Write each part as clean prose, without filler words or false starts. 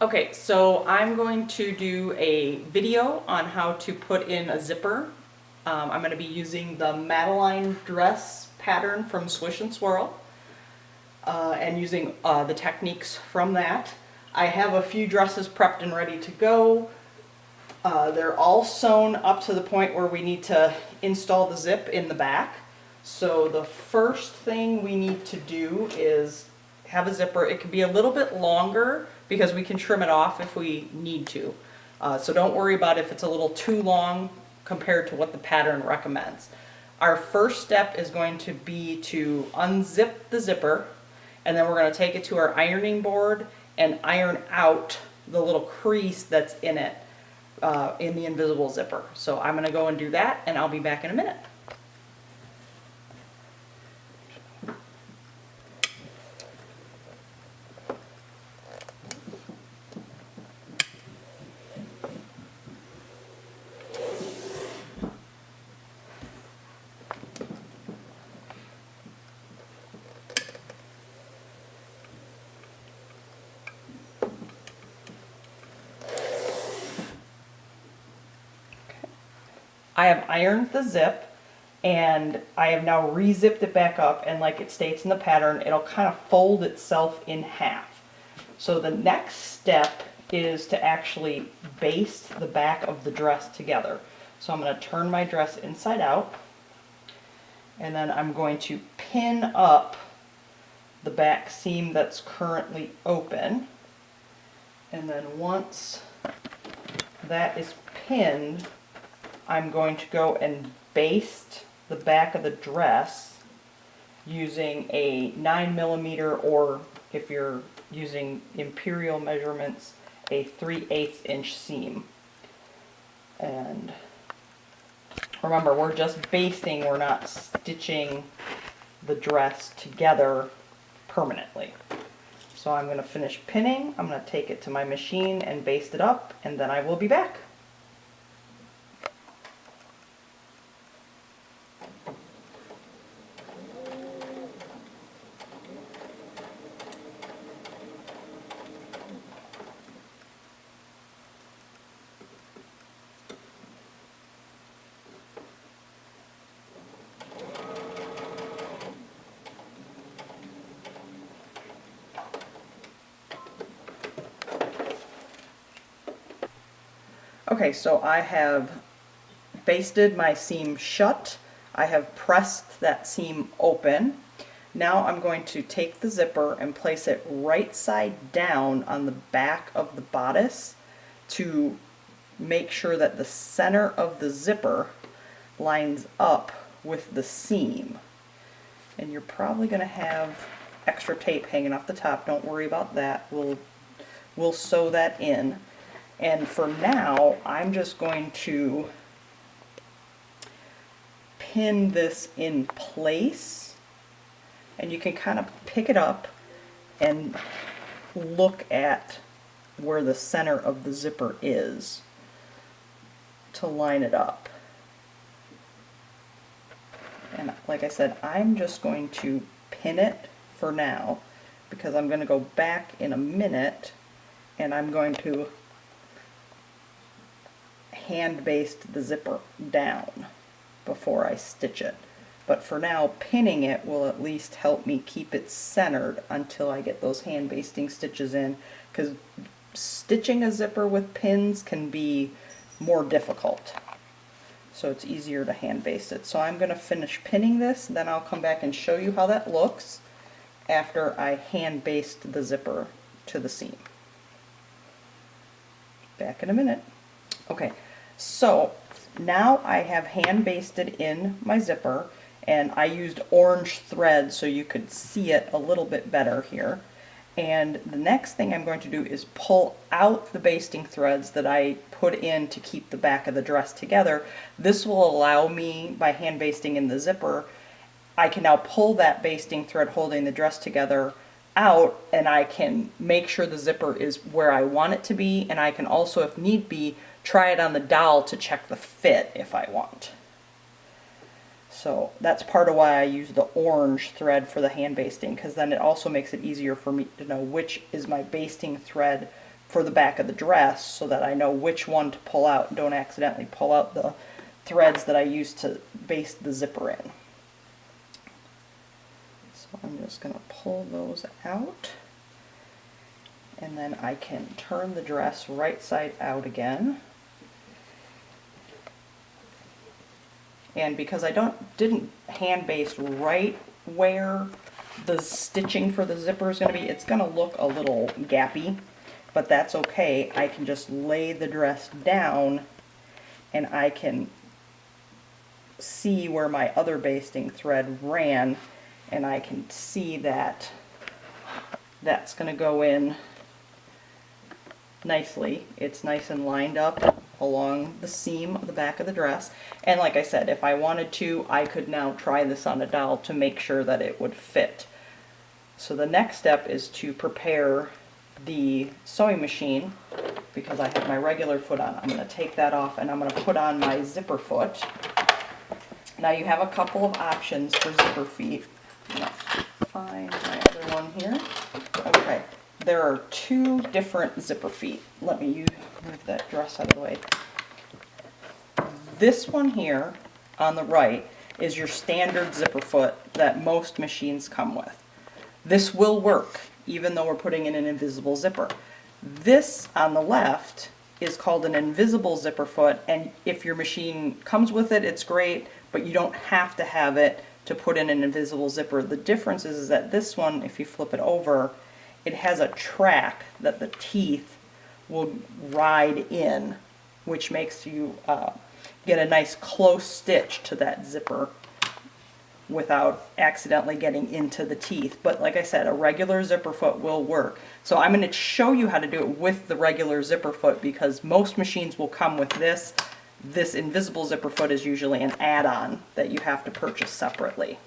Okay, so I'm going to do a video on how to put in a zipper. I'm going to be using the Madeline dress pattern from Swish and Swirl and using the techniques from that. I have a few dresses prepped and ready to go. They're all sewn up to the point where we need to install the zip in the back. So the first thing we need to do is have a zipper. It can be a little bit longer because we can trim it off if we need to. So don't worry about if it's a little too long compared to what the pattern recommends. Our first step is going to be to unzip the zipper, and then we're going to take it to our ironing board and iron out the little crease that's in it, in the invisible zipper. So I'm going to go and do that, and I'll be back in a minute. I have ironed the zip, and I have now re-zipped it back up, and like it states in the pattern, it'll kind of fold itself in half. So the next step is to actually baste the back of the dress together. So I'm going to turn my dress inside out, and then I'm going to pin up the back seam that's currently open. And then once that is pinned, I'm going to go and baste the back of the dress using a 9mm, or if you're using imperial measurements, a 3/8 inch seam. And remember, we're just basting, we're not stitching the dress together permanently. So I'm going to finish pinning, I'm going to take it to my machine and baste it up, and then I will be back. Okay, so I have basted my seam shut. I have pressed that seam open. Now I'm going to take the zipper and place it right side down on the back of the bodice to make sure that the center of the zipper lines up with the seam. And you're probably going to have extra tape hanging off the top. Don't worry about that. We'll sew that in. And for now, I'm just going to pin this in place, and you can kind of pick it up and look at where the center of the zipper is to line it up. And like I said, I'm just going to pin it for now because I'm going to go back in a minute and I'm going to hand baste the zipper down before I stitch it. But for now, pinning it will at least help me keep it centered until I get those hand basting stitches in, because stitching a zipper with pins can be more difficult. So it's easier to hand baste it. So I'm going to finish pinning this, then I'll come back and show you how that looks after I hand baste the zipper to the seam. Back in a minute. Okay, so now I have hand basted in my zipper, and I used orange thread so you could see it a little bit better here. And the next thing I'm going to do is pull out the basting threads that I put in to keep the back of the dress together. This will allow me, by hand basting in the zipper, I can now pull that basting thread holding the dress together out, and I can make sure the zipper is where I want it to be, and I can also, if need be, try it on the doll to check the fit if I want. So that's part of why I use the orange thread for the hand basting, because then it also makes it easier for me to know which is my basting thread for the back of the dress so that I know which one to pull out and don't accidentally pull out the threads that I used to baste the zipper in. So I'm just going to pull those out, and then I can turn the dress right side out again. And because I didn't hand baste right where the stitching for the zipper is going to be, it's going to look a little gappy, but that's okay. I can just lay the dress down and I can see where my other basting thread ran, and I can see that that's going to go in nicely. It's nice and lined up along the seam of the back of the dress. And like I said, if I wanted to, I could now try this on a doll to make sure that it would fit. So the next step is to prepare the sewing machine, because I have my regular foot on. I'm going to take that off and I'm going to put on my zipper foot. Now you have a couple of options for zipper feet. I'm going to find my other one here. Okay. There are two different zipper feet. Let me move that dress out of the way. This one here on the right is your standard zipper foot that most machines come with. This will work even though we're putting in an invisible zipper. This on the left is called an invisible zipper foot, and if your machine comes with it, it's great, but you don't have to have it to put in an invisible zipper. The difference is that this one, if you flip it over, it has a track that the teeth will ride in, which makes you get a nice close stitch to that zipper without accidentally getting into the teeth. But like I said, a regular zipper foot will work. So I'm going to show you how to do it with the regular zipper foot, because most machines will come with this. This invisible zipper foot is usually an add-on that you have to purchase separately.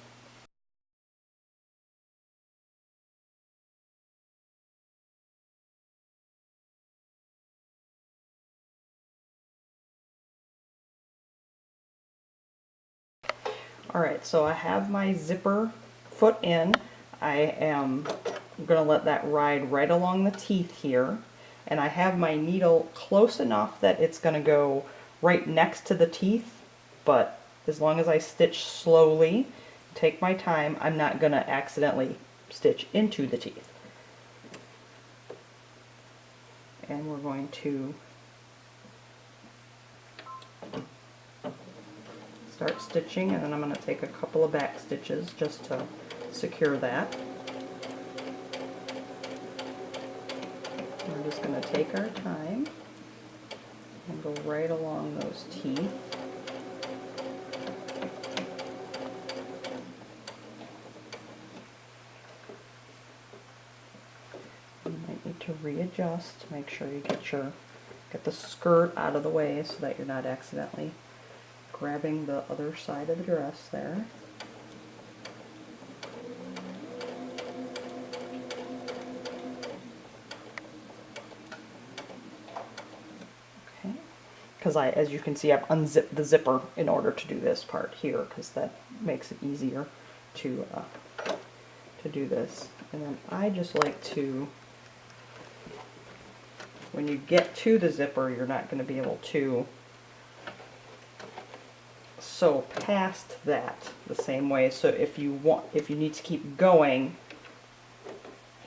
Alright, so I have my zipper foot in. I am going to let that ride right along the teeth here. And I have my needle close enough that it's going to go right next to the teeth. But as long as I stitch slowly, take my time, I'm not going to accidentally stitch into the teeth. And we're going to start stitching, and then I'm going to take a couple of back stitches just to secure that. We're just going to take our time and go right along those teeth. You might need to readjust to make sure you get the skirt out of the way so that you're not accidentally grabbing the other side of the dress there. Okay, because as you can see, I've unzipped the zipper in order to do this part here, because that makes it easier to do this. And then I just like to, when you get to the zipper, you're not going to be able to sew past that the same way. So if you need to keep going,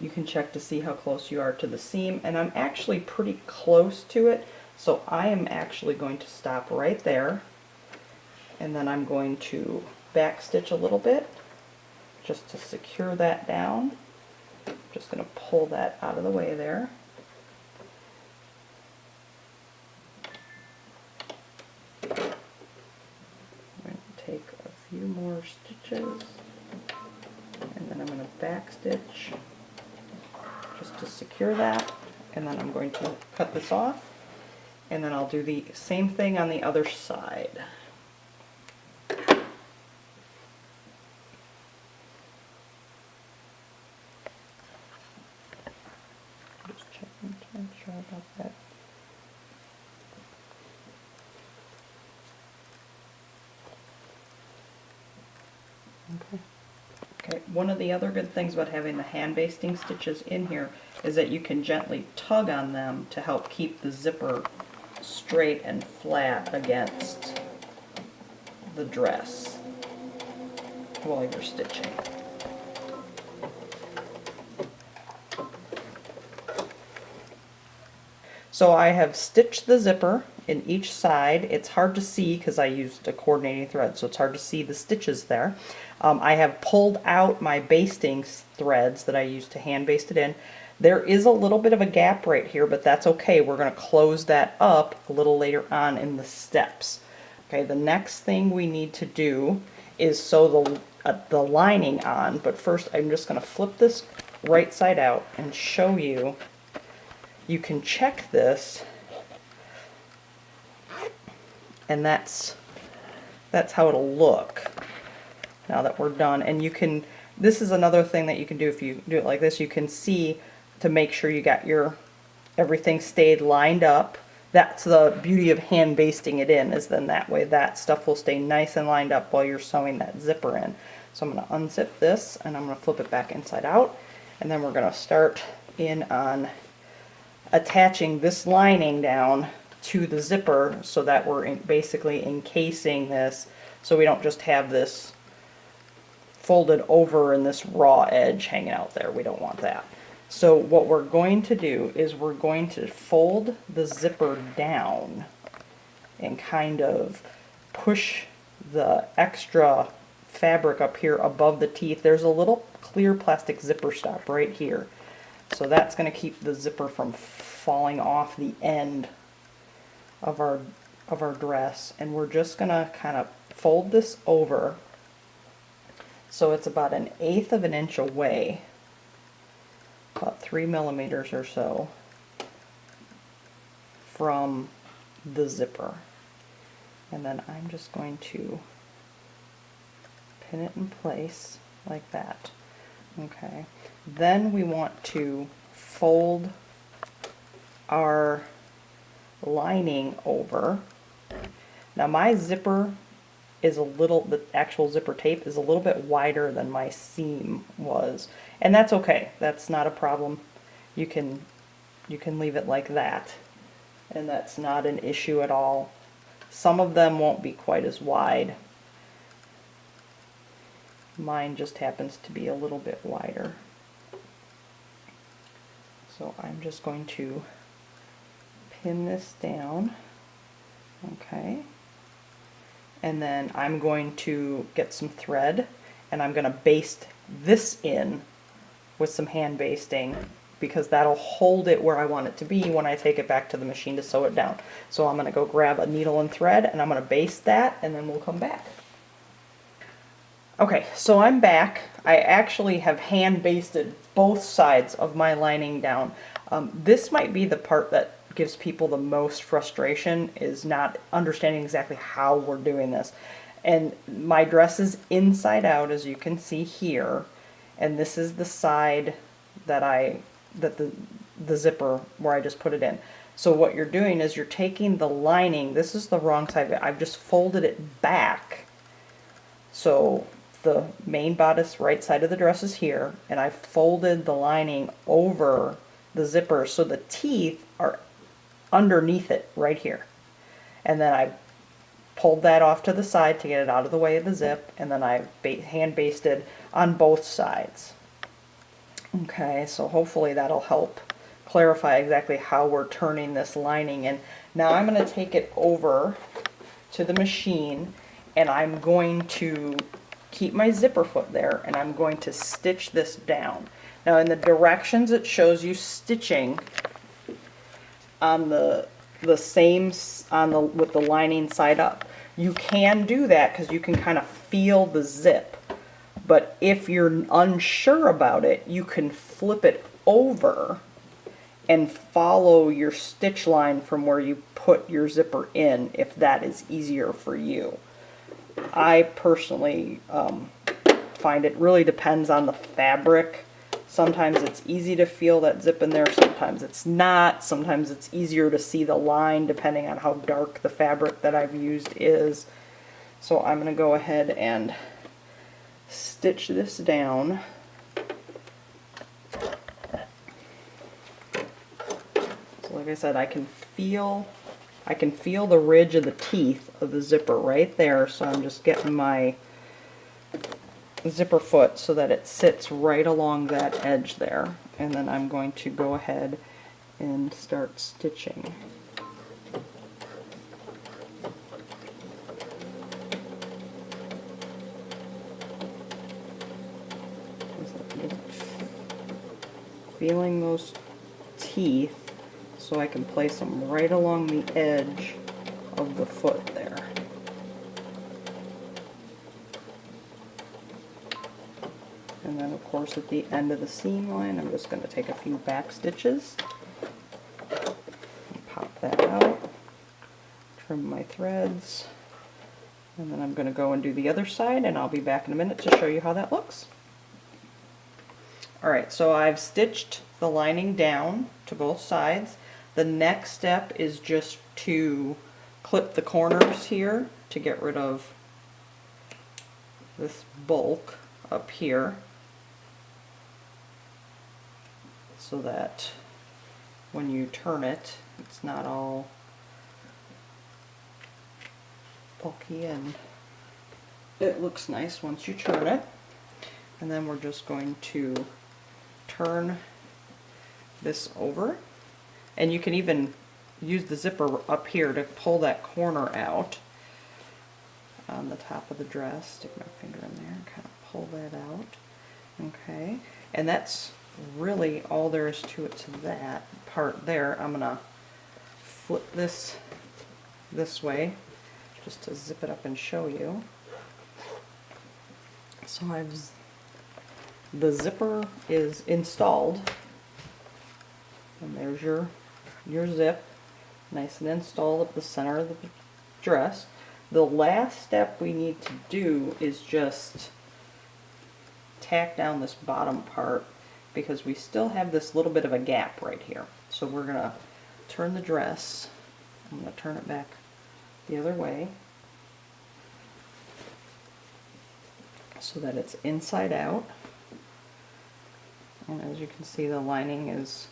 you can check to see how close you are to the seam, and I'm actually pretty close to it, so I am actually going to stop right there, and then I'm going to back stitch a little bit just to secure that down. Just going to pull that out of the way there. Take a few more stitches, and then I'm going to back stitch just to secure that, and then I'm going to cut this off, and then I'll do the same thing on the other side. Just checking to make sure about that. Okay. Okay, one of the other good things about having the hand basting stitches in here is that you can gently tug on them to help keep the zipper straight and flat against the dress while you're stitching. So I have stitched the zipper in each side. It's hard to see because I used a coordinating thread, so it's hard to see the stitches there. I have pulled out my basting threads that I used to hand baste it in. There is a little bit of a gap right here, but that's okay. We're going to close that up a little later on in the steps. Okay, the next thing we need to do is sew the lining on, but first I'm just going to flip this right side out and show you. You can check this, and that's how it'll look now that we're done. And you can, this is another thing that you can do if you do it like this. You can see to make sure you got your everything stayed lined up. That's the beauty of hand basting it in, is then that way that stuff will stay nice and lined up while you're sewing that zipper in. So I'm going to unzip this and I'm going to flip it back inside out, and then we're going to start in on attaching this lining down to the zipper so that we're basically encasing this, so we don't just have this folded over and this raw edge hanging out there. We don't want that. So what we're going to do is we're going to fold the zipper down and kind of push the extra fabric up here above the teeth. There's a little clear plastic zipper stop right here. So that's going to keep the zipper from falling off the end of our dress. And we're just going to kind of fold this over so it's about 1/8 of an inch away, about 3 millimeters or so from the zipper. And then I'm just going to pin it in place like that. Okay. Then we want to fold our lining over. Now my zipper is a little, the actual zipper tape is a little bit wider than my seam was, and that's okay. That's not a problem. You can leave it like that, and that's not an issue at all. Some of them won't be quite as wide. Mine just happens to be a little bit wider. So I'm just going to pin this down, okay, and then I'm going to get some thread and I'm going to baste this in with some hand basting, because that'll hold it where I want it to be when I take it back to the machine to sew it down. So I'm going to go grab a needle and thread and I'm going to baste that, and then we'll come back. Okay, so I'm back. I actually have hand basted both sides of my lining down. This might be the part that gives people the most frustration, is not understanding exactly how we're doing this. And my dress is inside out, as you can see here, and this is the side that the zipper where I just put it in. So what you're doing is you're taking the lining, this is the wrong side of it, I've just folded it back. So the main bodice right side of the dress is here, and I folded the lining over the zipper so the teeth are underneath it right here. And then I pulled that off to the side to get it out of the way of the zip, and then I hand basted on both sides. Okay, so hopefully that'll help clarify exactly how we're turning this lining. And now I'm going to take it over to the machine, and I'm going to keep my zipper foot there, and I'm going to stitch this down. Now in the directions it shows you stitching on the same with the lining side up. You can do that because you can kind of feel the zip, but if you're unsure about it, you can flip it over and follow your stitch line from where you put your zipper in, if that is easier for you. I personally find it really depends on the fabric. Sometimes it's easy to feel that zip in there, sometimes it's not. Sometimes it's easier to see the line depending on how dark the fabric that I've used is. So I'm going to go ahead and stitch stitch this down. So like I said, I can feel the ridge of the teeth of the zipper right there, so I'm just getting my zipper foot so that it sits right along that edge there. And then I'm going to go ahead and start stitching. Feeling those teeth so I can place them right along the edge of the foot there. And then of course at the end of the seam line I'm just going to take a few back stitches and pop that out, trim my threads, and then I'm going to go and do the other side, and I'll be back in a minute to show you how that looks. Alright, so I've stitched the lining down to both sides. The next step is just to clip the corners here to get rid of this bulk up here, so that when you turn it, it's not all bulky and it looks nice once you turn it. And then we're just going to turn this over, and you can even use the zipper up here to pull that corner out on the top of the dress. Stick my finger in there and kind of pull that out. Okay, and that's really all there is to it, to that part there. I'm gonna flip this way just to zip it up and show you. So the zipper is installed, and there's your zip, nice and installed at the center of the dress. The last step we need to do is just tack down this bottom part, because we still have this little bit of a gap right here. So we're going to turn the dress, I'm going to turn it back the other way so that it's inside out. And as you can see, the lining is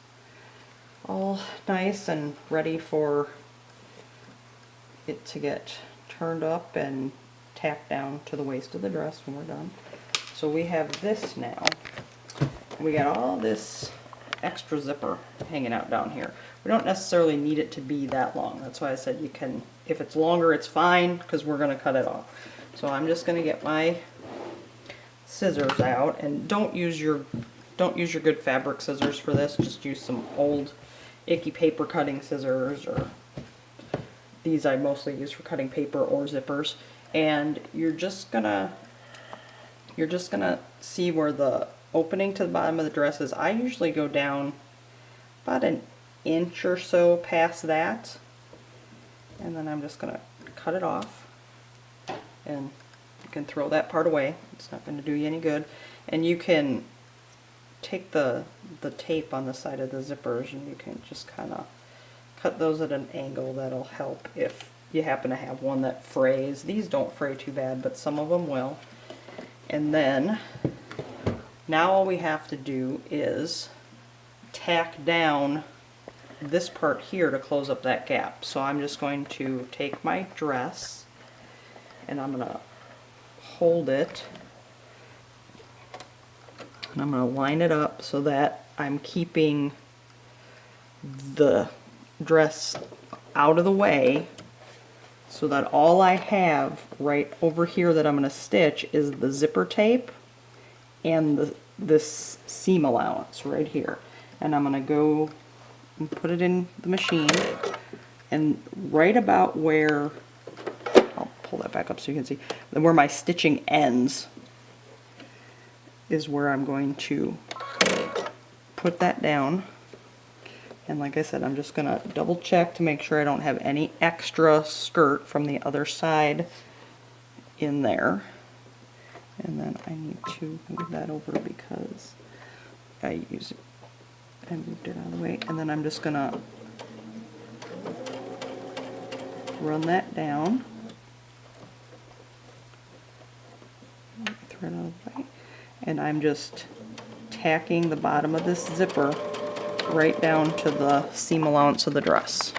all nice and ready for it to get turned up and tacked down to the waist of the dress when we're done. So we have this now. We got all this extra zipper hanging out down here. We don't necessarily need it to be that long. That's why I said you can, if it's longer it's fine, because we're going to cut it off. So I'm just going to get my scissors out, and don't use your good fabric scissors for this. Just use some old icky paper cutting scissors, or these I mostly use for cutting paper or zippers. And you're just gonna see where the opening to the bottom of the dress is. I usually go down about an inch or so past that, and then I'm just gonna cut it off, and you can throw that part away. It's not going to do you any good. And you can take the tape on the side of the zippers, and you can just kind of cut those at an angle. That'll help if you happen to have one that frays. These don't fray too bad, but some of them will. And then now all we have to do is tack down this part here to close up that gap. So I'm just going to take my dress, and I'm going to hold it, and I'm going to line it up so that I'm keeping the dress out of the way, so that all I have right over here that I'm going to stitch is the zipper tape and this seam allowance right here. And I'm going to go and put it in the machine, and right about where, I'll pull that back up so you can see, where my stitching ends is where I'm going to put that down. And like I said, I'm just going to double check to make sure I don't have any extra skirt from the other side in there. And then I need to move that over because I moved it out of the way. And then I'm just going to run that down. Thread out of the way. and I'm just tacking the bottom of this zipper right down to the seam allowance of the dress.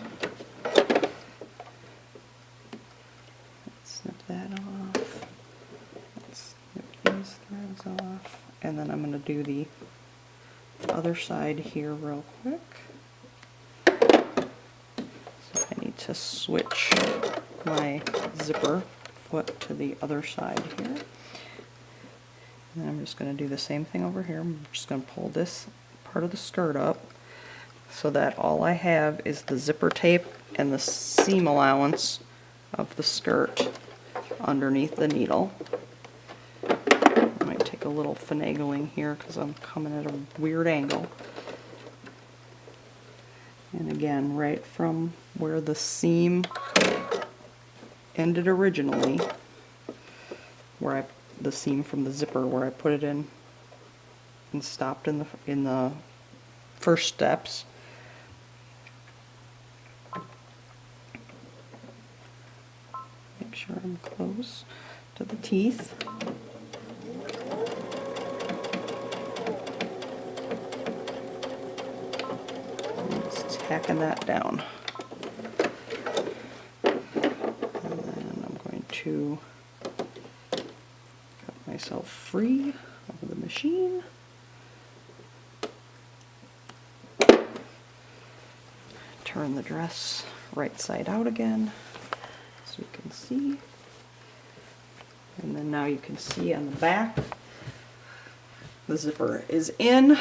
Snip that off. Let's snip these threads off. And then I'm going to do the other side here real quick. So I need to switch my zipper foot to the other side here. And I'm just going to do the same thing over here. I'm just going to pull this part of the skirt up so that all I have is the zipper tape and the seam allowance of the skirt underneath the needle. I might take a little finagling here because I'm coming at a weird angle. And again, right from where the seam ended originally, where the seam from the zipper where I put it in and stopped in the first steps. Make sure I'm close to the teeth. And just tacking that down. And then I'm going to cut myself free of the machine. Turn the dress right side out again so you can see. And then now you can see on the back the zipper is in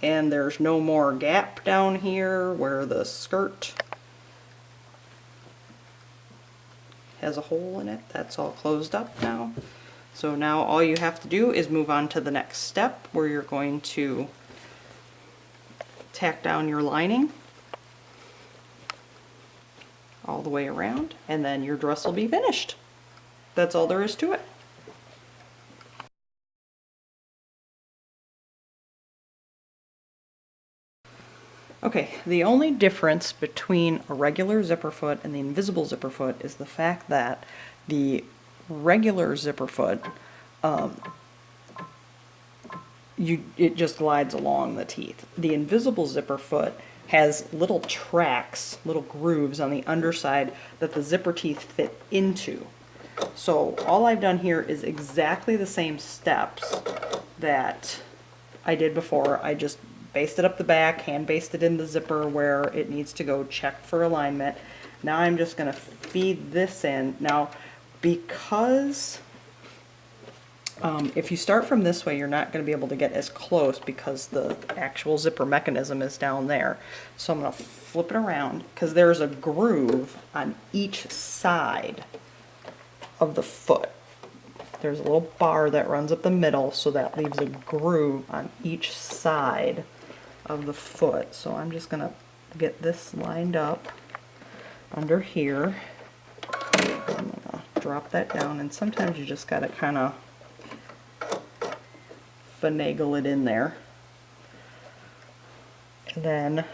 and there's no more gap down here where the skirt has a hole in it. That's all closed up now. So now all you have to do is move on to the next step where you're going to tack down your lining all the way around, and then your dress will be finished. That's all there is to it. Okay, the only difference between a regular zipper foot and the invisible zipper foot is the fact that the regular zipper foot, it just glides along the teeth. The invisible zipper foot has little tracks, little grooves on the underside that the zipper teeth fit into. So all I've done here is exactly the same steps that I did before. I just basted up the back, hand basted in the zipper where it needs to go, checked for alignment. Now I'm just going to feed this in. Now, because if you start from this way, you're not going to be able to get as close because the actual zipper mechanism is down there. So I'm going to flip it around because there's a groove on each side of the foot. There's a little bar that runs up the middle, so that leaves a groove on each side of the foot. So I'm just going to get this lined up under here. I'm going to drop that down, and sometimes you just got to kind of finagle it in there. And then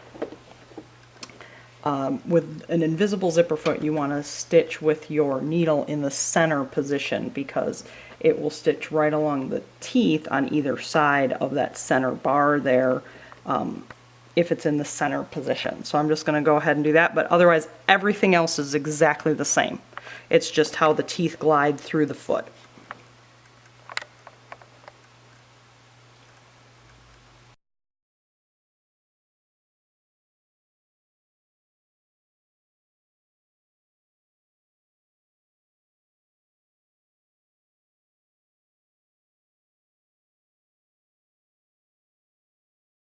with an invisible zipper foot, you want to stitch with your needle in the center position because it will stitch right along the teeth on either side of that center bar there if it's in the center position. So I'm just going to go ahead and do that, but otherwise everything else is exactly the same. It's just how the teeth glide through the foot.